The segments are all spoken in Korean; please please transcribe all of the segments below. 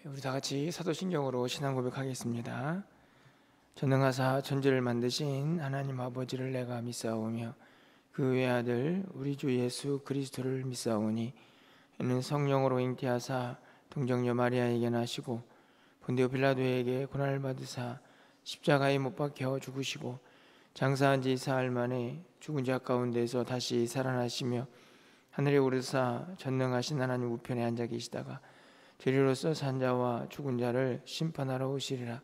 우리 다 같이 사도신경으로 신앙 고백하겠습니다. 전능하사 천지를 만드신 하나님 아버지를 내가 믿사오며 그 외아들 우리 주 예수 그리스도를 믿사오니 이는 성령으로 잉태하사 동정녀 마리아에게 나시고 본디오 빌라도에게 고난을 받으사 십자가에 못 박혀 죽으시고 장사한 지 사흘 만에 죽은 자 가운데서 다시 살아나시며 하늘에 오르사 전능하신 하나님 우편에 앉아 계시다가 죄리로서 산 자와 죽은 자를 심판하러 오시리라.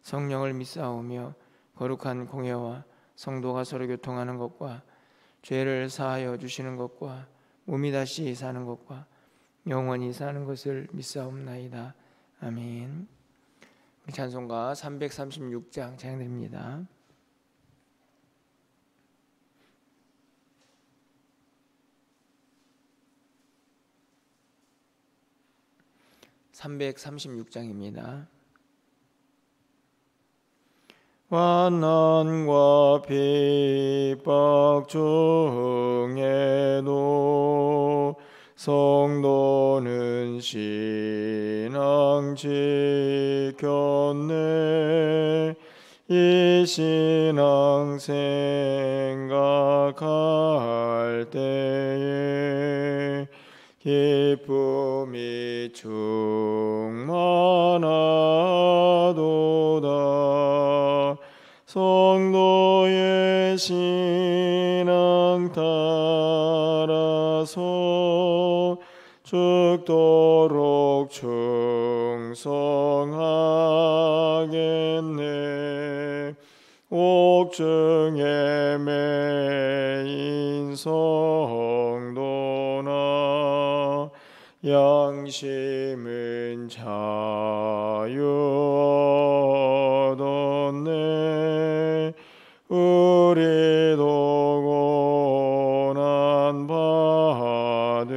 성령을 믿사오며 거룩한 공회와 성도가 서로 교통하는 것과 죄를 사하여 주시는 것과 몸이 다시 사는 것과 영원히 사는 것을 믿사옵나이다. 아멘. 우리 찬송가 336장 찬양드립니다. 336장입니다. 환난과 핍박 중에도 성도는 신앙 지켰네. 이 신앙 생각할 때에 기쁨이 충만하도다. 성도의 신앙 따라서 죽도록 충성하겠네. 옥중에 매인 성도나 양심은 자유 얻었네. 우리도 고난 받으며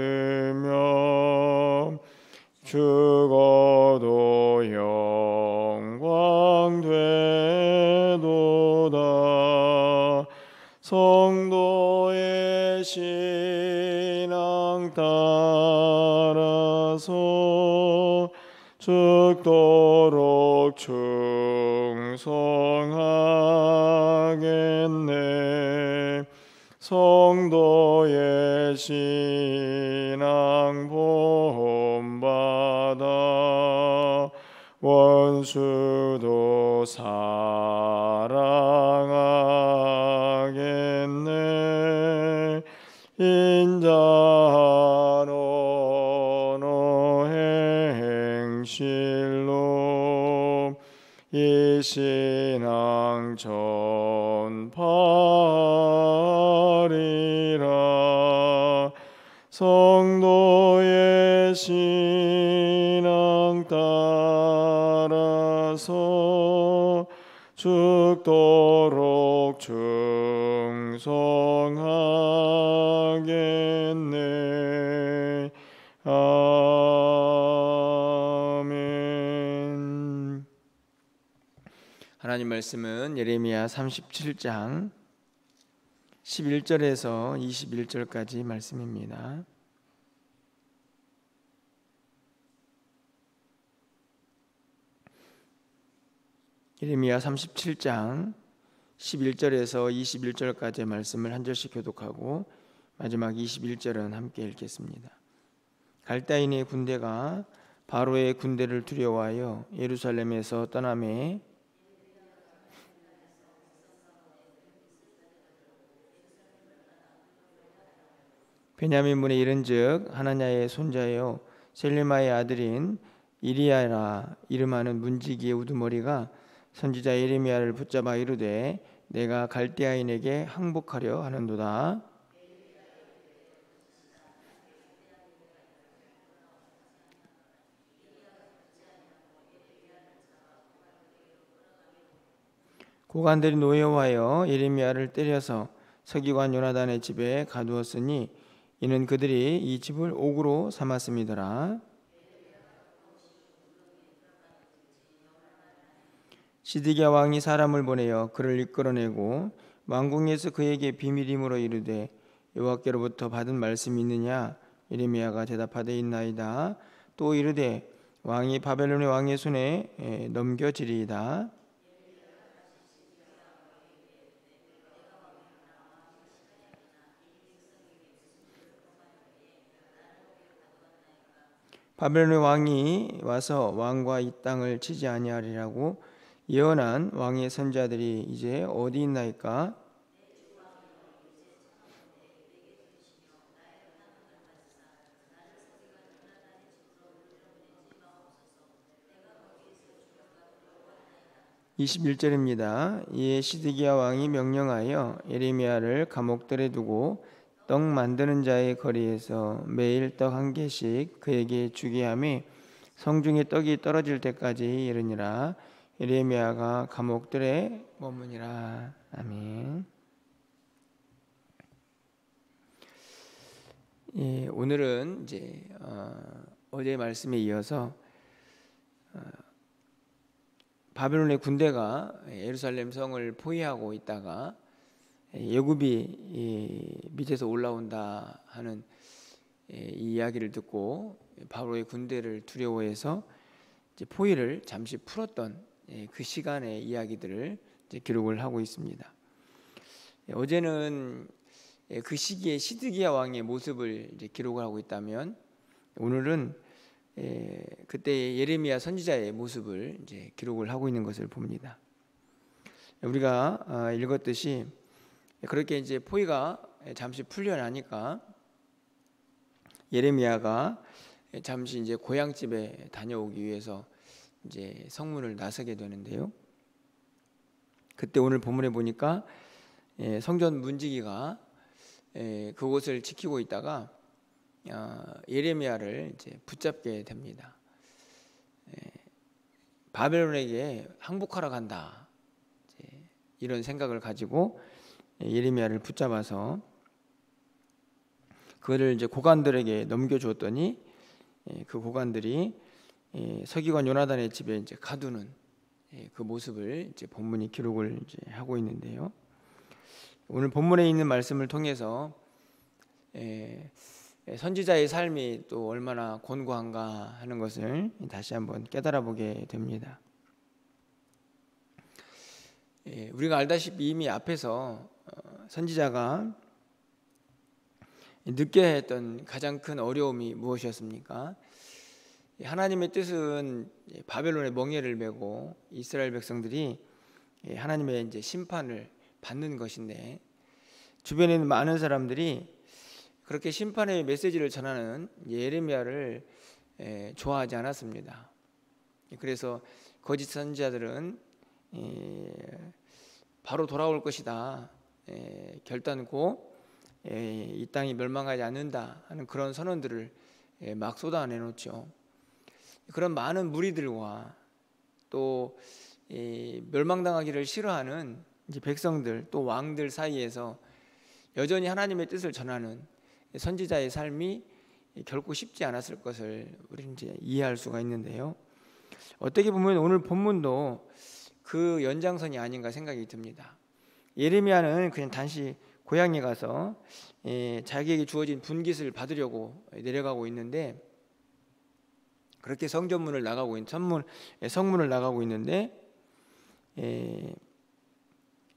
죽어도 영광 되도다. 성도의 신앙 따라서 죽도록 충성하겠네. 성도의 신앙 본받아 원수도 사랑하겠네. 인자한 행실로 이 신앙 전파하리라. 성도의 신앙 따라서 죽도록 충성하겠네. 아멘. 하나님 말씀은 예레미야 37장 11절에서 21절까지 말씀입니다. 예레미야 37장 11절에서 21절까지의 말씀을 한 절씩 교독하고 마지막 21절은 함께 읽겠습니다. 갈다인의 군대가 바로의 군대를 두려워하여 예루살렘에서 떠나매 베냐민 문에 이른즉 하나냐의 손자여 셀레마의 아들인 이리야라 이름하는 문지기의 우두머리가 선지자 예레미야를 붙잡아 이르되 내가 갈대아인에게 항복하려 하는도다. 고관들이 노여워하여 예레미야를 때려서 서기관 요나단의 집에 가두었으니 이는 그들이 이 집을 옥으로 삼았음이더라. 시드기야 왕이 사람을 보내어 그를 이끌어내고 왕궁에서 그에게 비밀임으로 이르되 여호와께로부터 받은 말씀이 있느냐? 예레미야가 대답하되 있나이다. 또 이르되 왕이 바벨론의 왕의 손에 넘겨지리이다. 바벨론의 왕이 와서 왕과 이 땅을 치지 아니하리라고 예언한 왕의 선자들이 이제 어디 있나이까? 21절입니다. 이에 시드기야 왕이 명령하여 예레미야를 감옥들에 두고 떡 만드는 자의 거리에서 매일 떡 한 개씩 그에게 주게 하며 성중에 떡이 떨어질 때까지 이르니라. 예레미야가 감옥들에 머무니라. 아멘. 예, 오늘은 이제 어제 말씀에 이어서 바벨론의 군대가 예루살렘 성을 포위하고 있다가 예굽이 밑에서 올라온다 하는 이 이야기를 듣고 바로의 군대를 두려워해서 이제 포위를 잠시 풀었던 그 시간의 이야기들을 이제 기록을 하고 있습니다. 어제는 그 시기에 시드기야 왕의 모습을 이제 기록을 하고 있다면 오늘은 그때 예레미야 선지자의 모습을 이제 기록을 하고 있는 것을 봅니다. 우리가 읽었듯이 그렇게 이제 포위가 잠시 풀려나니까 예레미야가 잠시 이제 고향집에 다녀오기 위해서 이제 성문을 나서게 되는데요. 그때 오늘 본문에 보니까 성전 문지기가 그곳을 지키고 있다가 예레미야를 이제 붙잡게 됩니다. 바벨론에게 항복하러 간다. 이런 생각을 가지고 예레미야를 붙잡아서 그를 이제 고관들에게 넘겨주었더니 그 고관들이 서기관 요나단의 집에 이제 가두는 그 모습을 이제 본문이 기록을 이제 하고 있는데요. 오늘 본문에 있는 말씀을 통해서 선지자의 삶이 또 얼마나 곤고한가 하는 것을 다시 한번 깨달아 보게 됩니다. 우리가 알다시피 이미 앞에서 선지자가 느껴야 했던 가장 큰 어려움이 무엇이었습니까? 하나님의 뜻은 바벨론의 멍에를 메고 이스라엘 백성들이 하나님의 이제 심판을 받는 것인데 주변에 있는 많은 사람들이 그렇게 심판의 메시지를 전하는 예레미야를 좋아하지 않았습니다. 그래서 거짓 선지자들은 바로 돌아올 것이다, 결단코 이 땅이 멸망하지 않는다 하는 그런 선언들을 막 쏟아내놓죠. 그런 많은 무리들과 또 멸망당하기를 싫어하는 이제 백성들 또 왕들 사이에서 여전히 하나님의 뜻을 전하는 선지자의 삶이 결코 쉽지 않았을 것을 우리는 이제 이해할 수가 있는데요. 어떻게 보면 오늘 본문도 그 연장선이 아닌가 생각이 듭니다. 예레미야는 그냥 단지 고향에 가서 자기에게 주어진 분깃을 받으려고 내려가고 있는데 그렇게 성전문을 나가고 있는 성문을 나가고 있는데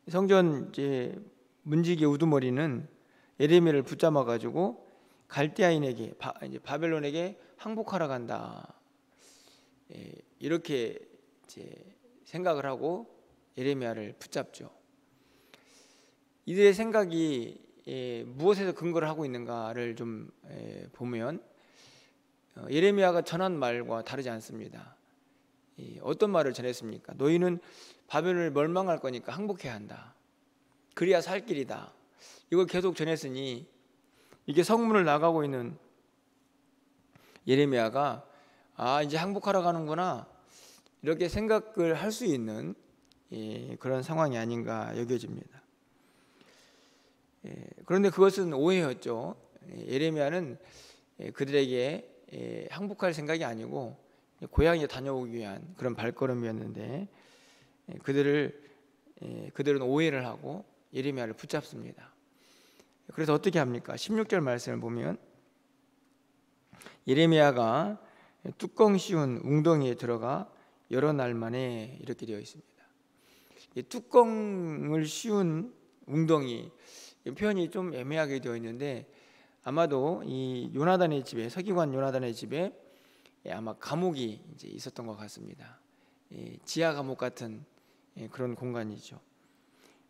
성전 이제 문지기 우두머리는 예레미야를 붙잡아 가지고 갈대아인에게 이제 바벨론에게 항복하러 간다. 이렇게 이제 생각을 하고 예레미야를 붙잡죠. 이들의 생각이 무엇에서 근거를 하고 있는가를 좀 보면 예레미야가 전한 말과 다르지 않습니다. 어떤 말을 전했습니까? 너희는 바벨론을 멸망할 거니까 항복해야 한다. 그래야 살 길이다. 이걸 계속 전했으니 이게 성문을 나가고 있는 예레미야가 이제 항복하러 가는구나 이렇게 생각을 할 수 있는 그런 상황이 아닌가 여겨집니다. 그런데 그것은 오해였죠. 예레미야는 그들에게 항복할 생각이 아니고 고향에 다녀오기 위한 그런 발걸음이었는데 그들은 오해를 하고 예레미야를 붙잡습니다. 그래서 어떻게 합니까? 16절 말씀을 보면 예레미야가 뚜껑 씌운 웅덩이에 들어가 여러 날 만에 이렇게 되어 있습니다. 이 뚜껑을 씌운 웅덩이, 이 표현이 좀 애매하게 되어 있는데 아마도 이 요나단의 집에, 서기관 요나단의 집에 아마 감옥이 이제 있었던 것 같습니다. 지하 감옥 같은 그런 공간이죠.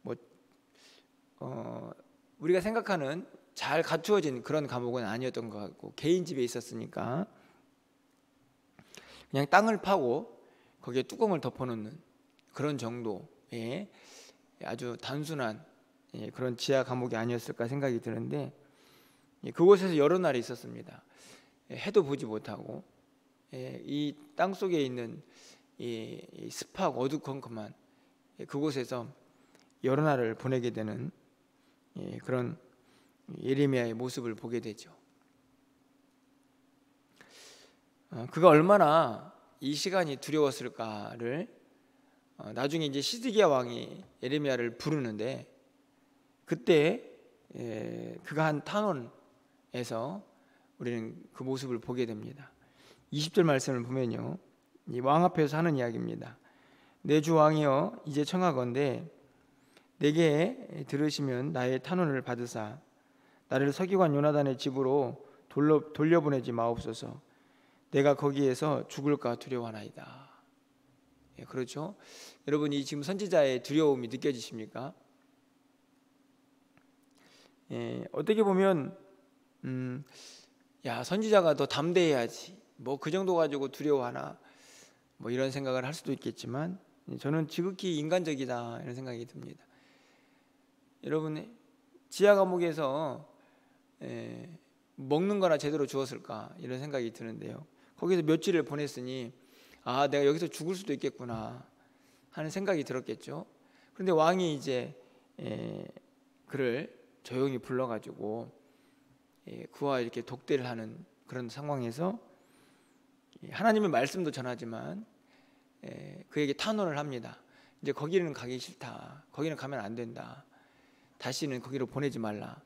뭐 우리가 생각하는 잘 갖추어진 그런 감옥은 아니었던 것 같고, 개인 집에 있었으니까 그냥 땅을 파고 거기에 뚜껑을 덮어놓는 그런 정도의 아주 단순한 그런 지하 감옥이 아니었을까 생각이 드는데, 그곳에서 여러 날이 있었습니다. 해도 보지 못하고 이 땅 속에 있는 이 습하고 어두컴컴한 그곳에서 여러 날을 보내게 되는 그런 예레미야의 모습을 보게 되죠. 그가 얼마나 이 시간이 두려웠을까를 나중에 이제 시드기야 왕이 예레미야를 부르는데, 그때 그가 한 탄원에서 우리는 그 모습을 보게 됩니다. 20절 말씀을 보면요, 이 왕 앞에서 하는 이야기입니다. 내 주 왕이여, 이제 청하건대 내게 들으시면 나의 탄원을 받으사 나를 서기관 요나단의 집으로 돌려보내지 마옵소서. 내가 거기에서 죽을까 두려워하나이다. 그렇죠? 여러분, 이 지금 선지자의 두려움이 느껴지십니까? 어떻게 보면 야, 선지자가 더 담대해야지, 뭐 그 정도 가지고 두려워하나, 뭐 이런 생각을 할 수도 있겠지만, 저는 지극히 인간적이다 이런 생각이 듭니다. 여러분, 지하 감옥에서 먹는 거나 제대로 주었을까 이런 생각이 드는데요, 거기서 며칠을 보냈으니 아, 내가 여기서 죽을 수도 있겠구나 하는 생각이 들었겠죠. 그런데 왕이 이제 그를 조용히 불러가지고 그와 이렇게 독대를 하는 그런 상황에서 하나님의 말씀도 전하지만 그에게 탄원을 합니다. 이제 거기는 가기 싫다, 거기는 가면 안 된다, 다시는 거기로 보내지 말라,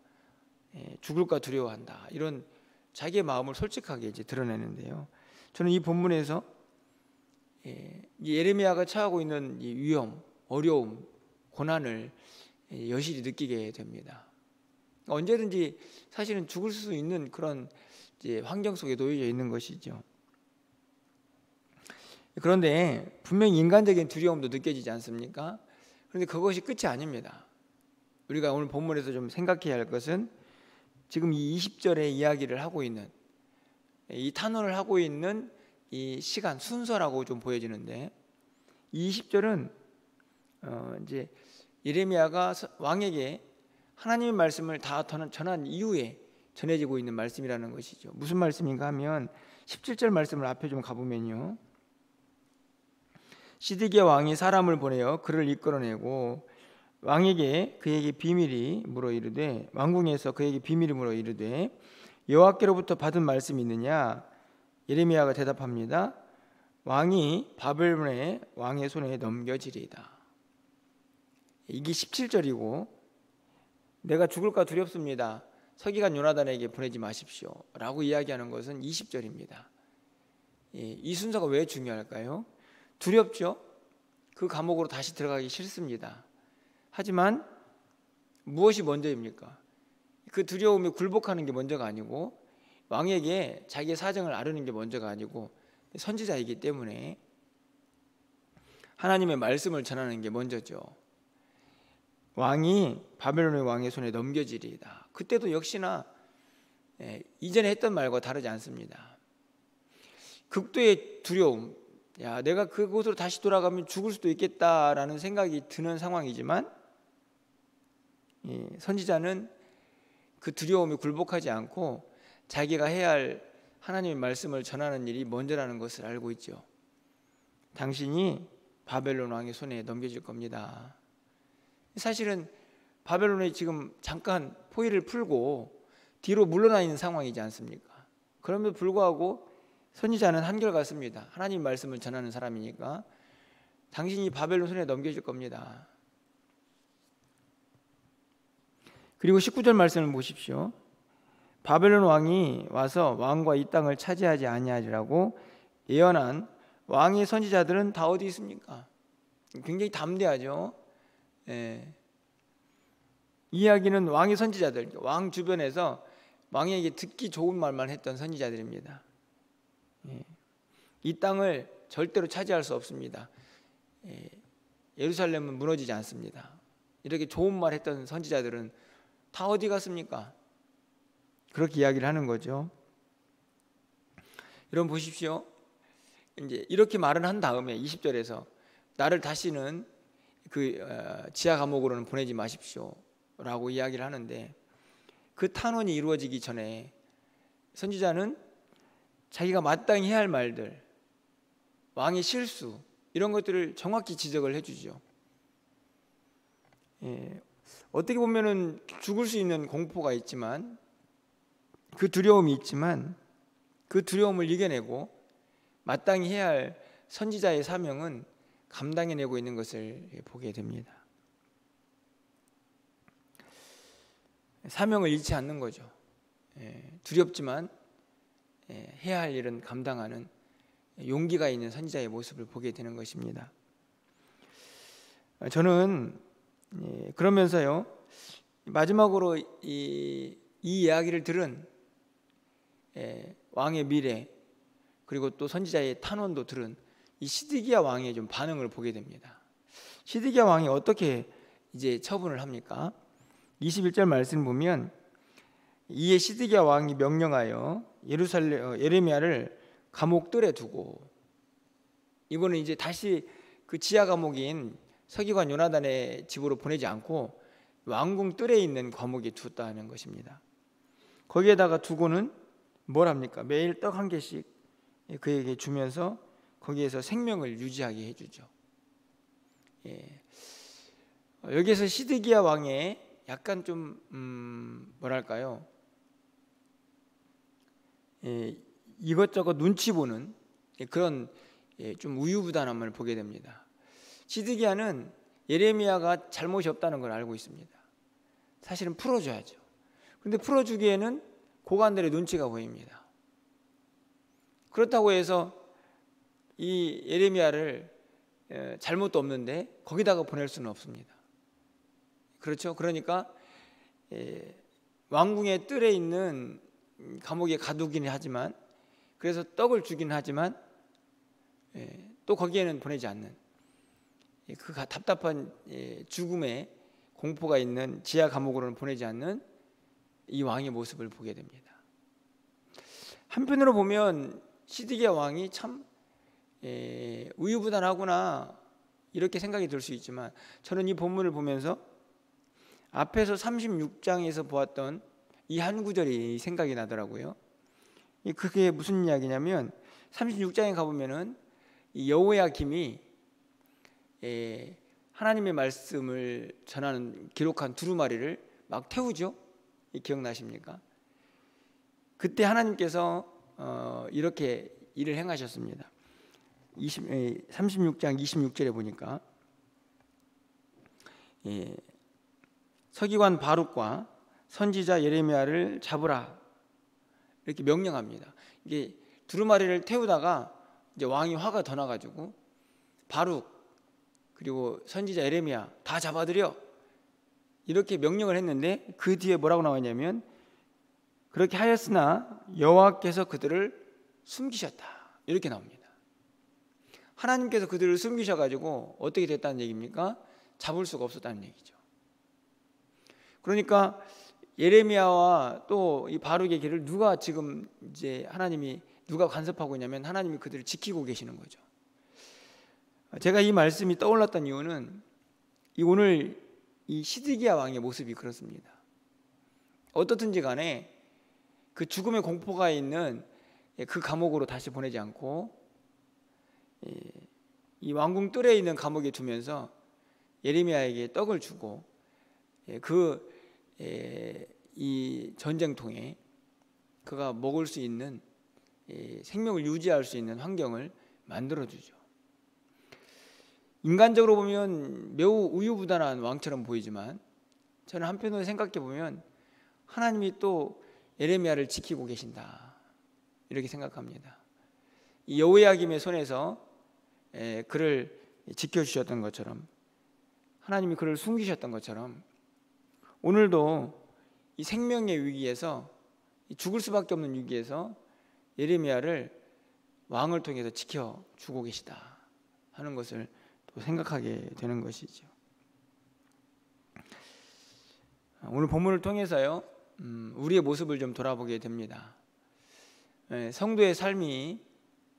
죽을까 두려워한다, 이런 자기의 마음을 솔직하게 이제 드러내는데요, 저는 이 본문에서 예레미야가 처하고 있는 이 위험, 어려움, 고난을 여실히 느끼게 됩니다. 언제든지 사실은 죽을 수 있는 그런 이제 환경 속에 놓여져 있는 것이죠. 그런데 분명히 인간적인 두려움도 느껴지지 않습니까? 그런데 그것이 끝이 아닙니다. 우리가 오늘 본문에서 좀 생각해야 할 것은 지금 이 20절의 이야기를 하고 있는, 이 탄원을 하고 있는 이 시간 순서라고 좀 보여지는데, 이 20절은 이제 예레미야가 왕에게 하나님의 말씀을 다 전한 이후에 전해지고 있는 말씀이라는 것이죠. 무슨 말씀인가 하면 17절 말씀을 앞에 좀 가보면요, 시드기야 왕이 사람을 보내어 그를 이끌어내고 왕에게 그에게 비밀이 물어 이르되, 왕궁에서 그에게 비밀이 물어 이르되 여호와께로부터 받은 말씀이 있느냐? 예레미야가 대답합니다. 왕이 바벨론의 왕의 손에 넘겨지리이다. 이게 17절이고, 내가 죽을까 두렵습니다, 서기관 요나단에게 보내지 마십시오 라고 이야기하는 것은 20절입니다. 이 순서가 왜 중요할까요? 두렵죠? 그 감옥으로 다시 들어가기 싫습니다. 하지만 무엇이 먼저입니까? 그 두려움에 굴복하는 게 먼저가 아니고, 왕에게 자기의 사정을 아뢰는 게 먼저가 아니고, 선지자이기 때문에 하나님의 말씀을 전하는 게 먼저죠. 왕이 바벨론의 왕의 손에 넘겨지리이다. 그때도 역시나 이전에 했던 말과 다르지 않습니다. 극도의 두려움, 야, 내가 그곳으로 다시 돌아가면 죽을 수도 있겠다라는 생각이 드는 상황이지만, 선지자는 그 두려움에 굴복하지 않고 자기가 해야 할 하나님의 말씀을 전하는 일이 먼저라는 것을 알고 있죠. 당신이 바벨론 왕의 손에 넘겨질 겁니다. 사실은 바벨론이 지금 잠깐 포위를 풀고 뒤로 물러나 있는 상황이지 않습니까? 그럼에도 불구하고 선지자는 한결같습니다. 하나님 말씀을 전하는 사람이니까 당신이 바벨론 손에 넘겨질 겁니다. 그리고 19절 말씀을 보십시오. 바벨론 왕이 와서 왕과 이 땅을 차지하지 아니하리라고 예언한 왕의 선지자들은 다 어디 있습니까? 굉장히 담대하죠. 예. 이야기는 왕의 선지자들, 왕 주변에서 왕에게 듣기 좋은 말만 했던 선지자들입니다. 예. 이 땅을 절대로 차지할 수 없습니다. 예. 예루살렘은 무너지지 않습니다. 이렇게 좋은 말 했던 선지자들은 다 어디 갔습니까? 그렇게 이야기를 하는 거죠. 여러분 보십시오. 이제 이렇게 말을 한 다음에 20절에서 나를 다시는 그 지하 감옥으로는 보내지 마십시오 라고 이야기를 하는데, 그 탄원이 이루어지기 전에 선지자는 자기가 마땅히 해야 할 말들, 왕의 실수, 이런 것들을 정확히 지적을 해주죠. 예, 어떻게 보면은 죽을 수 있는 공포가 있지만, 그 두려움이 있지만 그 두려움을 이겨내고 마땅히 해야 할 선지자의 사명은 감당해내고 있는 것을 보게 됩니다. 사명을 잃지 않는 거죠. 두렵지만 해야 할 일은 감당하는 용기가 있는 선지자의 모습을 보게 되는 것입니다. 저는 그러면서요, 마지막으로 이 이야기를 들은 왕의 미래, 그리고 또 선지자의 탄원도 들은 이 시드기야 왕의 좀 반응을 보게 됩니다. 시드기야 왕이 어떻게 이제 처분을 합니까? 21절 말씀 보면, 이에 시드기야 왕이 명령하여 예레미야를 감옥 뜰에 두고, 이거는 이제 다시 그 지하 감옥인 서기관 요나단의 집으로 보내지 않고 왕궁 뜰에 있는 감옥에 두었다는 것입니다. 거기에다가 두고는 뭘 합니까? 매일 떡 한 개씩 그에게 주면서 거기에서 생명을 유지하게 해주죠. 여기에서 시드기야 왕의 약간 좀 뭐랄까요? 이것저것 눈치 보는 그런 좀 우유부단함을 보게 됩니다. 시드기야는 예레미야가 잘못이 없다는 걸 알고 있습니다. 사실은 풀어줘야죠. 그런데 풀어주기에는 고관들의 눈치가 보입니다. 그렇다고 해서 이 예레미야를 잘못도 없는데 거기다가 보낼 수는 없습니다. 그렇죠? 그러니까 왕궁의 뜰에 있는 감옥에 가두기는 하지만, 그래서 떡을 주긴 하지만 또 거기에는 보내지 않는 그 답답한 죽음의 공포가 있는 지하 감옥으로는 보내지 않는 이 왕의 모습을 보게 됩니다. 한편으로 보면 시드기야 왕이 참 우유부단하구나 이렇게 생각이 들 수 있지만, 저는 이 본문을 보면서 앞에서 36장에서 보았던 이 한 구절이 생각이 나더라고요. 그게 무슨 이야기냐면, 36장에 가보면은 이 여호야김이 하나님의 말씀을 전하는 기록한 두루마리를 막 태우죠. 기억나십니까? 그때 하나님께서 이렇게 일을 행하셨습니다. 36장 26절에 보니까 서기관 바룩과 선지자 예레미야를 잡으라 이렇게 명령합니다. 이게 두루마리를 태우다가 이제 왕이 화가 더 나가지고 바룩 그리고 선지자 예레미야 다 잡아들여 이렇게 명령을 했는데, 그 뒤에 뭐라고 나왔냐면, 그렇게 하였으나 여호와께서 그들을 숨기셨다 이렇게 나옵니다. 하나님께서 그들을 숨기셔가지고 어떻게 됐다는 얘기입니까? 잡을 수가 없었다는 얘기죠. 그러니까 예레미야와 또 이 바룩의 길을 누가 지금 이제 하나님이 누가 간섭하고 있냐면, 하나님이 그들을 지키고 계시는 거죠. 제가 이 말씀이 떠올랐던 이유는 오늘 이 시드기야 왕의 모습이 그렇습니다. 어떻든지 간에 그 죽음의 공포가 있는 그 감옥으로 다시 보내지 않고 이 왕궁 뜰에 있는 감옥에 두면서 예레미야에게 떡을 주고 이 전쟁통에 그가 먹을 수 있는 생명을 유지할 수 있는 환경을 만들어주죠. 인간적으로 보면 매우 우유부단한 왕처럼 보이지만, 저는 한편으로 생각해 보면 하나님이 또 예레미야를 지키고 계신다 이렇게 생각합니다. 이 여호야김의 손에서 그를 지켜주셨던 것처럼, 하나님이 그를 숨기셨던 것처럼, 오늘도 이 생명의 위기에서, 죽을 수밖에 없는 위기에서 예레미야를 왕을 통해서 지켜주고 계시다 하는 것을 또 생각하게 되는 것이죠. 오늘 본문을 통해서요, 우리의 모습을 좀 돌아보게 됩니다. 성도의 삶이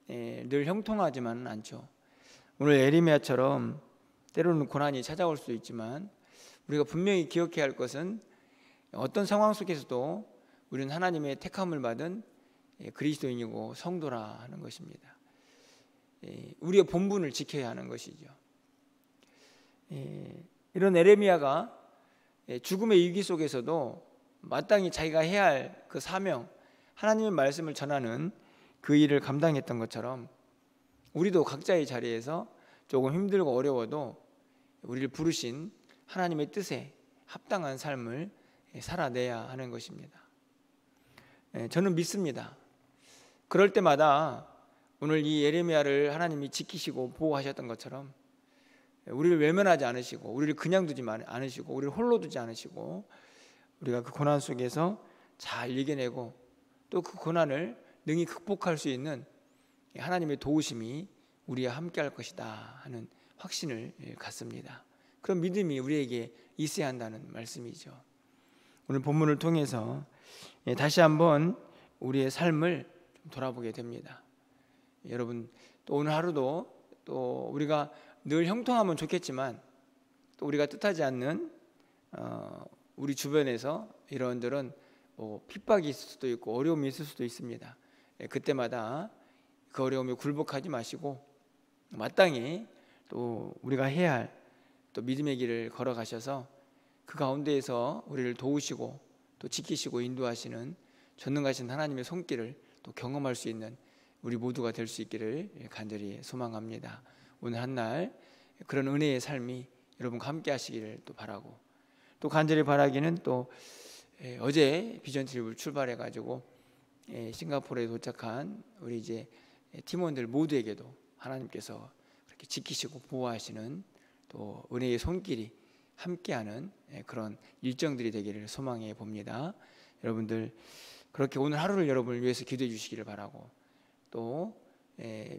늘 형통하지만은 않죠. 오늘 예레미야처럼 때로는 고난이 찾아올 수도 있지만, 우리가 분명히 기억해야 할 것은 어떤 상황 속에서도 우리는 하나님의 택함을 받은 그리스도인이고 성도라 하는 것입니다. 우리의 본분을 지켜야 하는 것이죠. 이런 예레미야가 죽음의 위기 속에서도 마땅히 자기가 해야 할 그 사명, 하나님의 말씀을 전하는 그 일을 감당했던 것처럼, 우리도 각자의 자리에서 조금 힘들고 어려워도 우리를 부르신 하나님의 뜻에 합당한 삶을 살아내야 하는 것입니다. 저는 믿습니다. 그럴 때마다 오늘 이 예레미야를 하나님이 지키시고 보호하셨던 것처럼 우리를 외면하지 않으시고, 우리를 그냥 두지 않으시고, 우리를 홀로 두지 않으시고, 우리가 그 고난 속에서 잘 이겨내고 또 그 고난을 능히 극복할 수 있는 하나님의 도우심이 우리와 함께 할 것이다 하는 확신을 갖습니다. 그런 믿음이 우리에게 있어야 한다는 말씀이죠. 오늘 본문을 통해서 다시 한번 우리의 삶을 돌아보게 됩니다. 여러분, 또 오늘 하루도 또 우리가 늘 형통하면 좋겠지만, 또 우리가 뜻하지 않는 우리 주변에서 이런저런 핍박이 있을 수도 있고 어려움이 있을 수도 있습니다. 그때마다 그 어려움에 굴복하지 마시고 마땅히 또 우리가 해야 할 또 믿음의 길을 걸어가셔서 그 가운데에서 우리를 도우시고 또 지키시고 인도하시는 전능하신 하나님의 손길을 또 경험할 수 있는 우리 모두가 될 수 있기를 간절히 소망합니다. 오늘 한날 그런 은혜의 삶이 여러분과 함께 하시기를 또 바라고, 또 간절히 바라기는 또 어제 비전 트립을 출발해 가지고 싱가포르에 도착한 우리 이제 팀원들 모두에게도 하나님께서 그렇게 지키시고 보호하시는 또 은혜의 손길이 함께하는 그런 일정들이 되기를 소망해 봅니다. 여러분들 그렇게 오늘 하루를 여러분을 위해서 기도해 주시기를 바라고, 또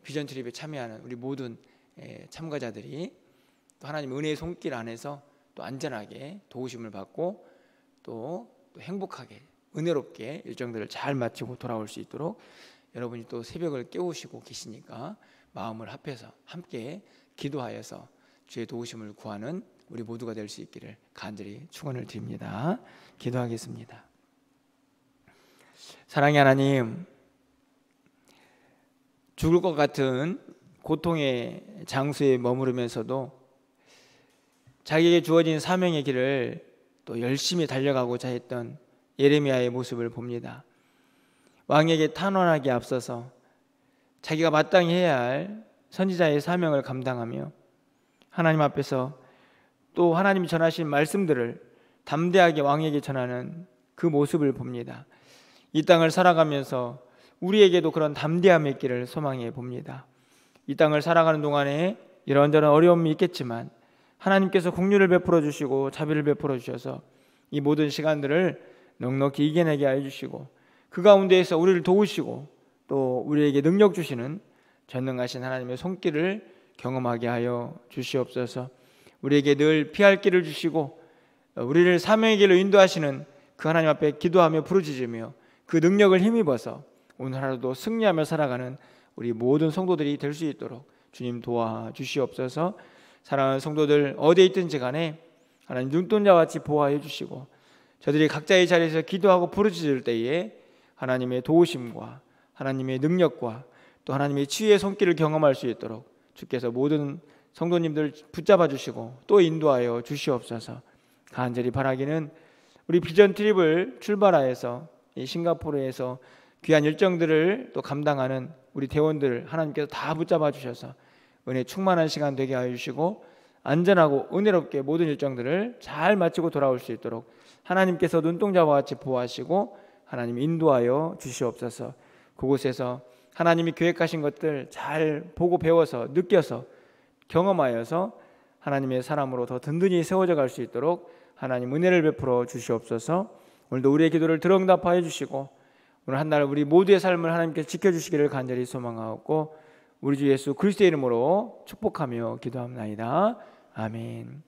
비전 트립에 참여하는 우리 모든 참가자들이 또 하나님 은혜의 손길 안에서 또 안전하게 도우심을 받고 또 행복하게 은혜롭게 일정들을 잘 마치고 돌아올 수 있도록 여러분이 또 새벽을 깨우시고 계시니까 마음을 합해서 함께 기도하여서 주의 도우심을 구하는 우리 모두가 될 수 있기를 간절히 축원을 드립니다. 기도하겠습니다. 사랑의 하나님, 죽을 것 같은 고통의 장소에 머무르면서도 자기에게 주어진 사명의 길을 또 열심히 달려가고자 했던 예레미야의 모습을 봅니다. 왕에게 탄원하기에 앞서서 자기가 마땅히 해야 할 선지자의 사명을 감당하며 하나님 앞에서 또 하나님이 전하신 말씀들을 담대하게 왕에게 전하는 그 모습을 봅니다. 이 땅을 살아가면서 우리에게도 그런 담대함이 있기를 소망해 봅니다. 이 땅을 살아가는 동안에 이런저런 어려움이 있겠지만 하나님께서 긍휼을 베풀어 주시고 자비를 베풀어 주셔서 이 모든 시간들을 넉넉히 이겨내게 하여 주시고, 그 가운데에서 우리를 도우시고 또 우리에게 능력 주시는 전능하신 하나님의 손길을 경험하게 하여 주시옵소서. 우리에게 늘 피할 길을 주시고 우리를 사명의 길로 인도하시는 그 하나님 앞에 기도하며 부르짖으며 그 능력을 힘입어서 오늘 하루도 승리하며 살아가는 우리 모든 성도들이 될 수 있도록 주님 도와주시옵소서. 사랑하는 성도들 어디에 있든지 간에 하나님 눈동자와 같이 보호해 주시고, 저들이 각자의 자리에서 기도하고 부르짖을 때에 하나님의 도우심과 하나님의 능력과 또 하나님의 치유의 손길을 경험할 수 있도록 주께서 모든 성도님들 붙잡아 주시고 또 인도하여 주시옵소서. 간절히 바라기는 우리 비전 트립을 출발하여서 이 싱가포르에서 귀한 일정들을 또 감당하는 우리 대원들 하나님께서 다 붙잡아 주셔서 은혜 충만한 시간 되게 하여 주시고 안전하고 은혜롭게 모든 일정들을 잘 마치고 돌아올 수 있도록 하나님께서 눈동자와 같이 보호하시고 하나님 인도하여 주시옵소서. 그곳에서 하나님이 계획하신 것들 잘 보고 배워서 느껴서 경험하여서 하나님의 사람으로 더 든든히 세워져 갈 수 있도록 하나님 은혜를 베풀어 주시옵소서. 오늘도 우리의 기도를 들응답하여 주시고 오늘 한 날 우리 모두의 삶을 하나님께서 지켜주시기를 간절히 소망하고 우리 주 예수 그리스도의 이름으로 축복하며 기도합나이다. 아멘.